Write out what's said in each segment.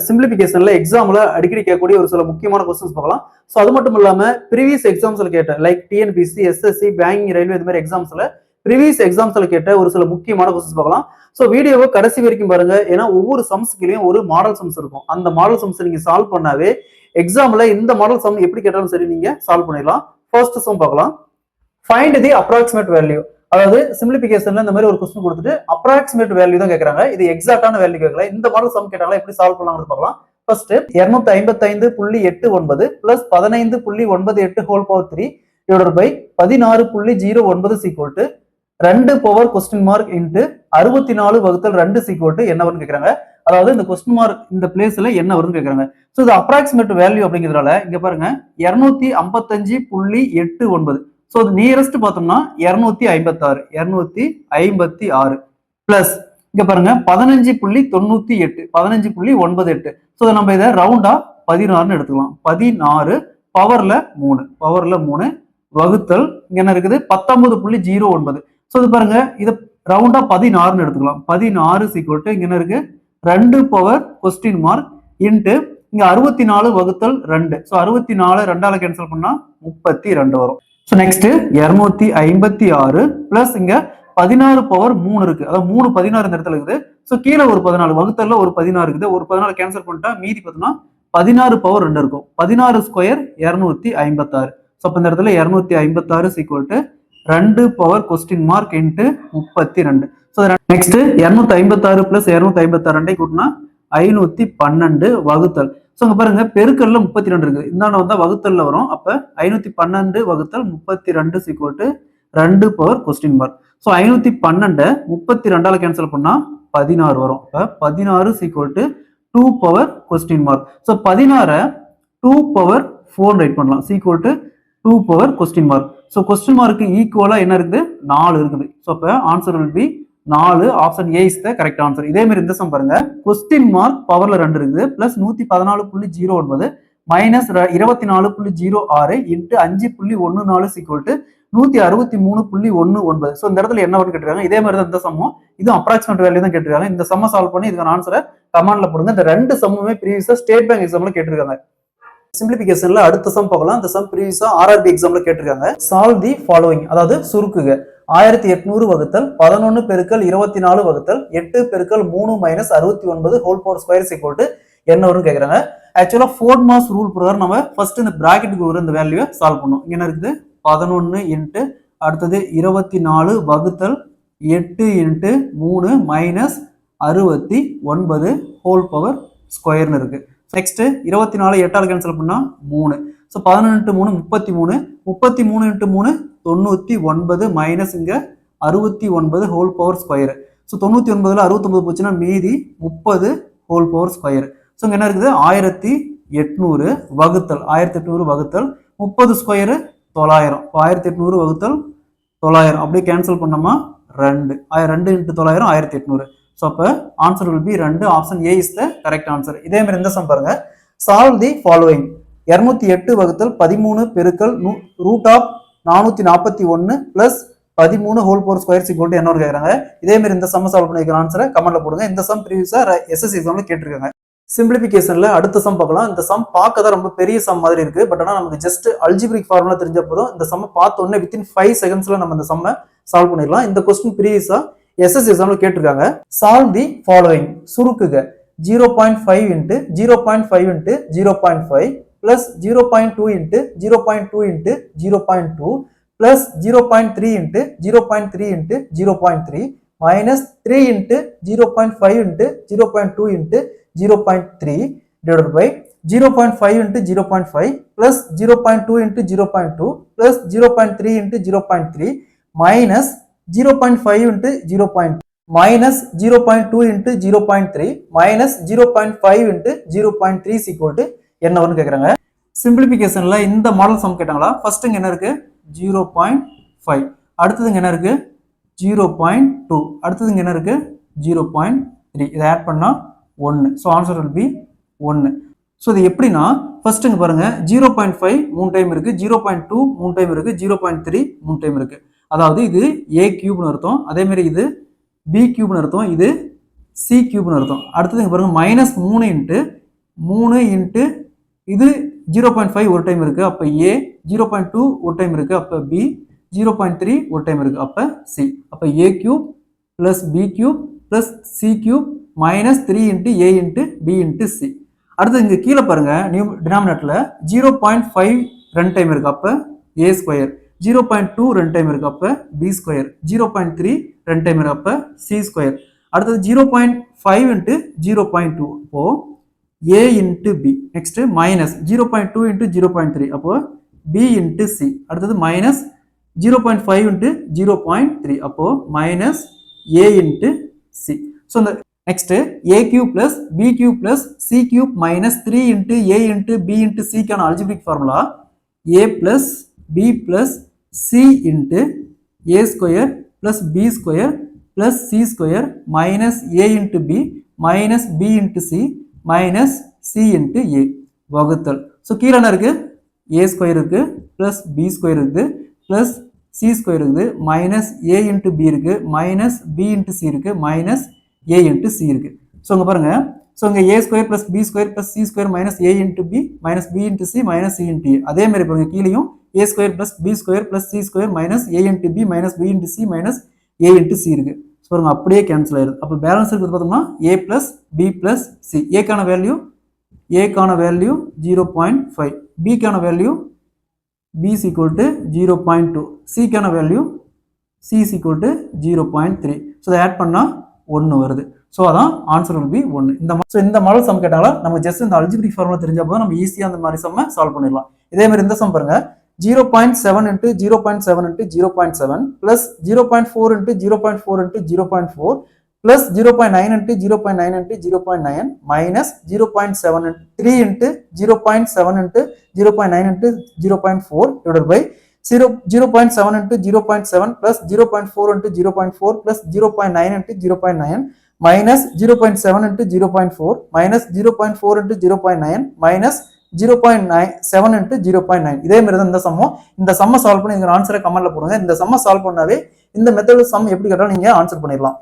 சிம்பிளிபிகேஷன்ல எக்ஸாம்ல அடிக்கடி கேட்கக்கூடிய ஒரு சில முக்கியமான கொஸ்டின்ஸ் பார்க்கலாம். ஸோ அது மட்டும் இல்லாம ப்ரீவியஸ் எக்ஸாம்ஸ்ல கேட்ட like TNPSC, SSC, banking, railway இது மாதிரி எக்ஸாம்ஸ்ல ப்ரீவியஸ் எக்ஸாம்ஸ்ல கேட்ட ஒரு சில முக்கியமான கொஸ்டின்ஸ் பார்க்கலாம். ஸோ வீடியோவை கடைசி வரைக்கும் பாருங்க. ஏன்னா ஒவ்வொரு சம்ஸ்க்குலயும் ஒரு மாடல் சம்ஸ் இருக்கும். அந்த மாடல் சம்ஸ் நீங்க சால்வ் பண்ணாவே எக்ஸாம்ல இந்த மாடல் சம் எப்படி கேட்டாலும் சரி நீங்க சால்வ் பண்ணிடலாம். ஃபர்ஸ்ட் சம் பார்க்கலாம். ஃபைண்ட் தி அப்ராக்சிமேட் வேல்யூ. அதாவது சிம்பிளிபிகேஷன்ல இந்த மாதிரி ஒரு கொஸ்டின் கொடுத்துட்டு அப்ராக்சிமேட் வேல்யூ தான் கேட்கறாங்க. இது எக்ஸாக்டான வேல்யூ கேட்கல. இந்த மாடல் சம் கேட்டாலும் எப்படி சால்வ் பண்ணலாம்னு பார்க்கலாம். First 255.89 plus 15.98 whole power 3 divided by 16.09 equal to 2 power question mark into 64 வகுத்தல் 2 சீக்வல் டு என்ன வரும்னு கேட்கறாங்க. அதாவது இந்த கொஸ்டின் மார்க் இந்த பிளேஸ்ல என்ன வரும்னு கேட்கறாங்க. ஸோ இது அப்ராக்சிமேட் வேல்யூ அப்படிங்கிறதுனால இங்க பாருங்க 255.89. ஸோ அது நியரஸ்ட் பார்த்தோம்னா 256 பிளஸ் இங்க பாருங்க 15.98 15.98. ஸோ நம்ம இதை ரவுண்டா 16ன்னு எடுத்துக்கலாம். 16 பவர்ல 3 வகுத்தல் இங்க என்ன இருக்குது 19.09. ஸோ இது பாருங்க இதை ரவுண்டா 16ன்னு எடுத்துக்கலாம். 16 சீக்வல் டு இங்க என்ன இருக்கு 2 பவர் கொஸ்டின் மார்க் இன்ட்டு இங்க 64 வகுத்தல் 2. ஸோ 64 2ஆல கேன்சல் பண்ணா 32 வரும். ஸோ நெக்ஸ்ட் 256 பிளஸ் இங்க 16 பவர் 3 இருக்கு. அதாவது 3 16 இந்த இடத்துல இருக்குது. ஸோ கீழே ஒரு 14 வகுத்தல்ல ஒரு 16 இருக்குது. ஒரு 14 கேன்சல் பண்ணிட்டா மீதி பார்த்தோம்னா 16 பவர் 2 இருக்கும். 16 ஸ்கொயர் 256. ஸோ அப்போ இந்த இடத்துல 256 equal to 2 power question mark into 32. So next 256 plus 256 கூட்டினா 512 வகுத்தல். ஸோ அங்க பாருங்க பெருக்கல்ல 32 இருக்கு. இந்தாண்ட வந்தா வகுத்தல்ல வரும். அப்ப 512 வகுத்தல் 32 is equal to 2 power question mark. So 512 32ஆல கேன்சல் பண்ணா 16 வரும். அப்ப 16 is equal to 2 power question mark. So 16 2 power 4 right பண்ணலாம். Is equal to 2 power question mark. So question மார்க்கு ஈக்குவலா என்ன இருக்குது 4 இருக்குது. ஸோ அப்ப answer will be 4. Option A is the correct answer. இதே மாதிரி இந்த சம் பாருங்க. கொஸ்டின் மார்க் பவர்ல 2 இருக்குது plus 114.09 minus 24.06 into 5.14 equal to 163.19. So இந்த இடத்துல என்ன வரும்னு கேட்டிருக்காங்க. இதே மாதிரி தான் இந்த சம்மும் இதுவும் அப்ராக்சிமேட் வேல்யூ தான் கேட்டிருக்காங்க. இந்த சம்ம சால்வ் பண்ணி இதுக்கான ஆன்சரை கமெண்ட்ல போடுங்க. இந்த 2 சம்முமே ப்ரீவியஸா ஸ்டேட் பேங்க் எக்ஸாம்ல கேட்டிருக்காங்க. சிம்பிளிபிகேஷன்ல அடுத்த சம் பார்க்கலாம். இந்த சம் ப்ரீவியஸா ஆர்ஆர்பி எக்ஸாம்ல கேட்டிருக்காங்க. Solve the following. அதாவது சுருக்குக 1800 வகுத்தல் 11 பெருக்கல் 24 வகுத்தல் 8 பெருக்கல் 3 minus 69 whole power square equal to என்ன வரும்னு கேட்கறாங்க. ஆக்சுவலா ஃபோர்ட் மாஸ் ரூல் பிரகாரம் நம்ம ஃபர்ஸ்ட் இந்த பிராக்கெட்டுக்கு வர இந்த வேல்யூவை சால்வ் பண்ணும். இங்க என்ன இருக்குது 11 இன்ட்டு அடுத்தது 24 வகுத்தல் 8 இன்ட்டு 3 மைனஸ் 69 ஹோல் பவர் ஸ்கொயர்னு இருக்கு. நெக்ஸ்ட் 24 8ஆல கேன்சல் பண்ணா 3. ஸோ 11 இன்ட்டு 3 33 33 இன்ட்டு 3 99 மைனஸ் இங்க 69 ஹோல் பவர் ஸ்கொயர். ஸோ 99ல 69 போச்சுன்னா மீதி 30 ஹோல் பவர் ஸ்கொயர். ஸோ இங்க என்ன இருக்குது 1800 வகுத்தல் 1800 வகுத்தல் 30 ஸ்கொயர் 900. 1800 வகுத்தல் 900 அப்படியே கேன்சல் பண்ணோமா 2 இன்ட்டு 900 1800. ஸோ அப்போ answer will B 2. Option A is the correct answer. இதே மாதிரி இந்த சம் பாருங்க. Solve the following. 208 வகுத்தல் 13 பெருக்கல் root of 441 plus 13 whole power square equal to என்ன கேட்கறாங்க. இதே மாதிரி இந்த சம் சால்வ் பண்ணிக்கிற ஆன்சரை கமெண்ட்ல போடுங்க. இந்த சம் ப்ரீவியஸா எஸ்எஸ்சி எக்ஸாம்ல கேட்டிருக்காங்க. சிம்பிளிபிகேஷன்ல அடுத்த சம் பார்க்கலாம். இந்த சம் பார்க்க தான் ரொம்ப பெரிய சம் மாதிரி இருக்கு. பட் ஆனால் நமக்கு ஜஸ்ட் அல்ஜிபிரிக் ஃபார்முலா தெரிஞ்ச போதும் இந்த சம் பார்த்த உடனே வித்தின் 5 செகண்ட்ஸ்ல நம்ம இந்த சம்மை சால்வ் பண்ணிடலாம். இந்த கொஸ்டின் ப்ரீவியஸா எஸ்எஸ்சி எக்ஸாம்ல கேட்டிருக்காங்க. Solve the following. சுருக்குக 0.5 into 0.5 into 0.5 plus 0.2 into 0.2 into 0.2 plus 0.3 into 0.3 into 0.3 minus 3 into 0.5 into 0.2 into 0.3 divided by 0.5 into 0.5 plus 0.2 into 0.2 plus 0.3 into 0.3 minus 0.5 into 0.2 minus 0.2 into 0.3 minus 0.5 into 0.3 is equal to என்ன வரும்னு கேக்குறாங்க. சிம்பிளிபிகேஷன்ல இந்த model some கேட்டாங்களா. First இங்க என்ன இருக்கு 0.5, அடுத்தது இங்க என்ன இருக்கு 0.2, அடுத்தது இங்க என்ன இருக்கு 0.3. இதை ஆட் பண்ணா 1. So answer will B 1. So இது எப்படின்னா ஃபர்ஸ்ட் இங்க பாருங்க 0.5 3 டைம் இருக்கு, 0.2 3 டைம் இருக்கு, 0.3 3 டைம் இருக்கு. அதாவது இது a கியூப்னு அர்த்தம், அதே மாதிரி இது b கியூப்னு அர்த்தம், இது c கியூப்னு அர்த்தம். அடுத்தது இங்க பாருங்க -3 இன்ட்டு 3 இன்ட்டு இது 0.5 ஒரு டைம் இருக்கு, அப்ப A 0.2 ஒரு டைம் இருக்கு, அப்ப B 0.3 ஒரு டைம் இருக்கு, அப்ப C. அப்ப A cube plus B cube plus C cube minus 3 into A into B into C. அடுத்து இங்க கீழே பாருங்க, டினாமினேட்டர்ல 0.5 ரெண்டு டைம் இருக்கு, அப்ப A ஸ்கொயர். 0.2 ரெண்டு டைம் இருக்கு, அப்ப B ஸ்கொயர். 0.3 ரெண்டு டைம் இருக்கு, அப்ப C ஸ்கொயர். அடுத்தது 0.5 இன்ட்டு 0.2, அப்போ A into B. Next minus 0.2 into 0.3, அப்போ B இன்ட்டு C. அடுத்தது மைனஸ் 0.5 இன்ட்டு 0.3, அப்போ minus A into C. So இந்த next A cube plus B cube plus C cube minus 3 into A into B into C கான algebraic formula A plus B plus C into A square plus B square plus C square minus A into B minus B into C minus C into A வகுத்தல். So கீழே என்ன இருக்கு, A square இருக்கு plus B square இருக்கு plus C square இருக்குது minus A into B இருக்கு minus B into C இருக்கு minus A into C இருக்கு. ஸோ இங்க பாருங்க, ஸோ இங்க A square plus B square plus C square minus A into B minus B into C minus C into A. அதே மாதிரி பாருங்க கீழையும் A square plus B square plus C square minus A into B minus B into C minus A into C இருக்கு. So பாருங்க அப்படியே cancel ஆயிருது. அப்போ balance இருக்கிறது பார்த்தோம்னா A plus B plus C. ஏக்கான வேல்யூ 0.5, B கான value B is equal to 0.2, C கான value C is equal to 0.3. So அதை ஆட் பண்ணா 1 வருது. ஸோ அதான் ஆன்சர் will be 1. இந்த மாடல் சம் கேட்டாலும் நம்ம ஜஸ்ட் இந்த அல்ஜிபிரிக் ஃபார்முலா தெரிஞ்சா போதும் நம்ம ஈஸியாக அந்த மாதிரி சம்மை சால்வ் பண்ணிடலாம். இதே மாதிரி இந்த சம் பாருங்க, 0.7 into 0.7 into 0.7 plus 0.4 into 0.4 into 0.4 plus 0.9 into 0.9 into 0.9 minus 0.7 into 3 into 0.7 into 0.9 into 0.4 divided by 0.7 into 0.7 plus 0.4 into 0.4 plus 0.9 into 0.9 minus 0.7 into 0.4 minus 0.4 into 0.9 minus 0.7 into 0.9. இதே மாதிரி தான் இந்த சம்ம சால்வ் பண்ணி நீங்க ஆன்சரை கமெண்ட்ல போடுங்க. இந்த சம்ம சால்வ் பண்ணாவே இந்த மெத்தட் சம் எப்படி கேட்டாலும் நீங்க ஆன்சர் பண்ணிடலாம்.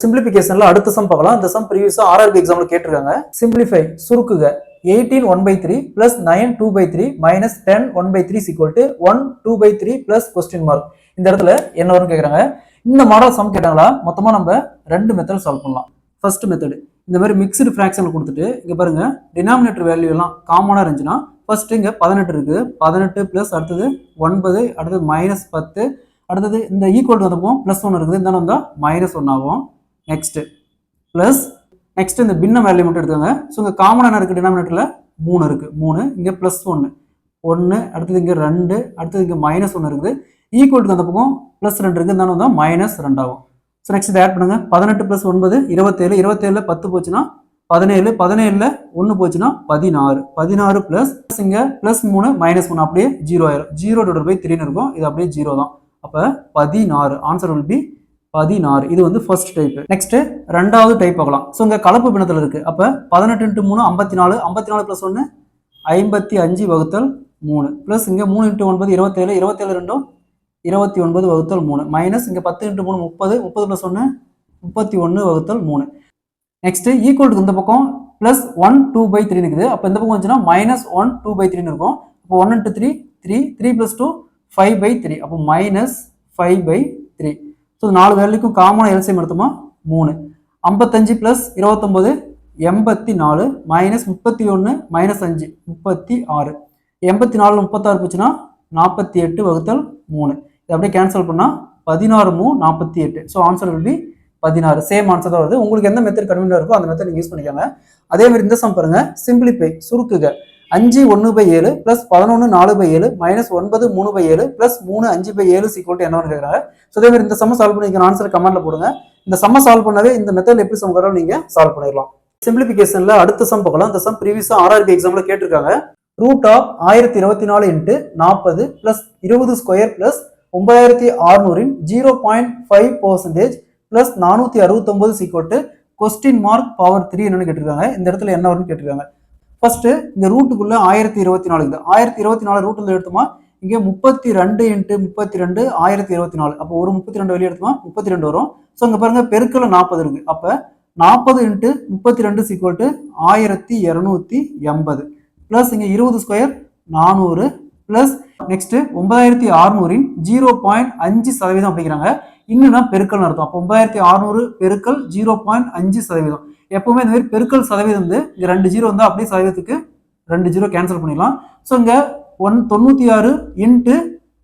சிம்பிளிஃபிகேஷன்ல அடுத்த சம் பார்க்கலாம். இந்த சம் ப்ரீவியஸா RRB எக்ஸாம்ல கேட்டிருக்காங்க. சிம்பிளிஃபை சுருக்குக 18 1/3 plus 9 2/3 minus 10 1/3 is equal to 1 2/3 plus question mark. இந்த இடத்துல என்ன வரும்னு கேக்குறாங்க. இந்த மாடல் சம் கேட்டாங்களா மொத்தமா நம்ம ரெண்டு மெத்தட் சால்வ் பண்ணலாம். ஃபர்ஸ்ட் மெத்தட் இந்த மாதிரி மிக்ஸ்டு ஃபிராக்ஷன் கொடுத்துட்டு இங்க பாருங்க டினாமினேட்டர் வேல்யூ எல்லாம் காமனா இருந்துச்சுன்னா ஃபர்ஸ்ட் இங்க 18 இருக்கு, 18 பிளஸ் அடுத்தது 9 அடுத்தது மைனஸ் 10 அடுத்தது இந்த ஈக்குவல் வந்தப்போ பிளஸ் 1 இருக்குது, இந்த வந்தா மைனஸ் 1 ஆகும். நெக்ஸ்ட் பிளஸ் நெக்ஸ்ட் இந்த பின்ன வேல்யூ மட்டும் எடுத்துக்கோங்க. ஸோ இங்க காமனா என்ன இருக்கு, டினாமினேட்டர்ல 3 இருக்கு, 3 இங்க பிளஸ் 1 அடுத்தது இங்க 2 அடுத்தது இங்க மைனஸ் 1 இருக்குது, ஈக்குவல் அந்த பக்கம் பிளஸ் 2 இருக்கு, இந்த வந்தா மைனஸ் 2 ஆகும். ஸோ நெக்ஸ்ட் இதை ஆட் பண்ணுங்க. 18 பிளஸ் 9 27, 27ல 10 போச்சுன்னா 17, 17ல 1 போச்சுன்னா 16, 16 பிளஸ் இங்க பிளஸ் 3 மைனஸ் 1 அப்படியே 0 ஆயிரும். 0 டிவைடட் பை 3 இருக்கும், இது அப்படியே 0 தான். அப்ப 16 ஆன்சர் will be 16. இது வந்து ஃபர்ஸ்ட் டைப். நெக்ஸ்ட் ரெண்டாவது டைப் பார்க்கலாம். ஸோ இங்க கலப்பு பின்னத்தில் இருக்கு. அப்ப 18 × 3 54, 54 பிளஸ் 1 55 வகுத்தல் 3 பிளஸ் இங்க 3 × 9 27, 27 2 29 வகுத்தல் 3 மைனஸ் இங்க 10 × 3 30, 30 பிளஸ் 1 31 வகுத்தல் 3. நெக்ஸ்ட் ஈக்குவல் இந்த பக்கம் பிளஸ் 1 2/3 இருக்குது. அப்ப இந்த பக்கம் வந்துச்சுன்னா மைனஸ் 1 2/3 இருக்கும். அப்போ 1 × 3 3, 3 பிளஸ் 2 5/3, அப்போ மைனஸ் 5/3. ஸோ 4 வேல்யூக்கும் காமனா எல்சிஎம் எடுத்தோமா 3. 55 பிளஸ் 29 84 மைனஸ் 31 மைனஸ் 5 36, 84 36 போச்சுன்னா 48 வகுத்தல் 3. இது அப்படியே கேன்சல் பண்ணா 16 3 48. So answer will be 16. Same answer தான் வருது. உங்களுக்கு எந்த மெத்தட் கன்வீனியா இருக்கோ அந்த மெத்தட் யூஸ் பண்ணிக்கோங்க. அதே மாதிரி இந்த சம் பாருங்க, சிம்பிளிஃபை சுருக்குக 5 1/7 plus 11 4/7 minus 9 3/7 plus 3 5/7 equal to என்னன்னு கேட்குறாங்க. ஸோ அதே மாதிரி இந்த சம்ம சால்வ் பண்ணி ஆன்சர் கமெண்ட்ல போடுங்க. இந்த சம்ம சால்வ் பண்ணவே இந்த மெத்தட் எப்படி சம் வரும் நீங்க சால்வ் பண்ணிடலாம். சிம்பிளிஃபிகேஷன்ல அடுத்த சம் பார்க்கலாம். இந்த சம் ப்ரீவியஸா RRB எக்ஸாம்ல கேட்டிருக்காங்க. Root of 1024 into 40 plus 20 square plus 9600 0.5% plus 469 equal to question mark power 3 என்னன்னு கேட்டிருக்காங்க. இந்த இடத்துல என்ன வரும்னு கேட்டிருக்காங்க. ஃபர்ஸ்ட் இந்த ரூட்டுக்குள்ள 1024 இருக்குது. 1024 ரூட்ல எடுத்தோமா இங்க 32 இன்ட்டு 32 1024, அப்போ ஒரு 32 வெளியே எடுத்தோமா 32 வரும். ஸோ இங்க பாருங்க பெருக்கல 40 இருக்கு. அப்ப 40 இன்ட்டு 32 ஈக்குவல் டு 1280 பிளஸ் இங்க 20 ஸ்கொயர் 400 பிளஸ் நெக்ஸ்ட் 9600 0.5% அப்படிங்கிறாங்க. இன்னும் பெருக்கல் அர்த்தம். அப்போ 9600 பெருக்கல் 0.5%. எப்பவுமே இந்த மாதிரி பெருக்கல் சதவீதம் வந்து இங்க 2 ஜீரோ வந்தா அப்படியே சதவீதத்துக்கு 2 ஜீரோ கேன்சல் பண்ணிடலாம். ஸோ இங்க 96 இன்ட்டு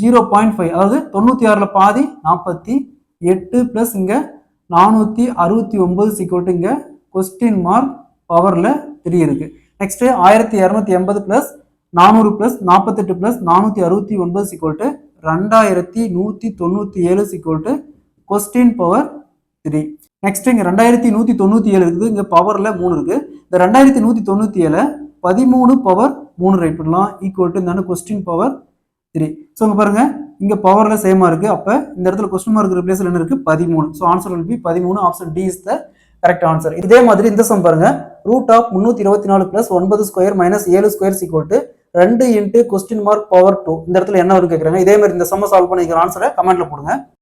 0.5, அதாவது 96ல பாதி 48 பிளஸ் இங்க 469 ஈக்குவல் டு இங்க கொஸ்டின் மார்க் பவர்ல 3 இருக்கு. Next 1280 plus 400 plus 48 plus 469 equal to 2197 equal to question power 3. Next இங்க 2197 இருக்குது, இங்க பவர்ல 3 இருக்கு. இந்த 2197 13 பவர் 3 ரைட் பண்ணலாம் ஈக்குவல் டு இந்த கொஸ்டின் பவர் 3. ஸோ இங்க பாருங்க இங்க பவர்ல சேமா இருக்கு. அப்ப இந்த இடத்துல கொஸ்டின் மார்க் ரிப்ளேஸ்ல என்ன இருக்கு 13. So answer will be 13. Option D is the correct answer. இதே மாதிரி இந்த சம் பாருங்க, root of 324 plus 9 square minus 7 square equal to 2 into question mark power 2. இந்த இடத்துல என்ன வரும் கேட்கறாங்க. இதே மாதிரி இந்த சம்ம சால்வ் பண்ணி ஆன்சரை கமெண்ட்ல போடுங்க.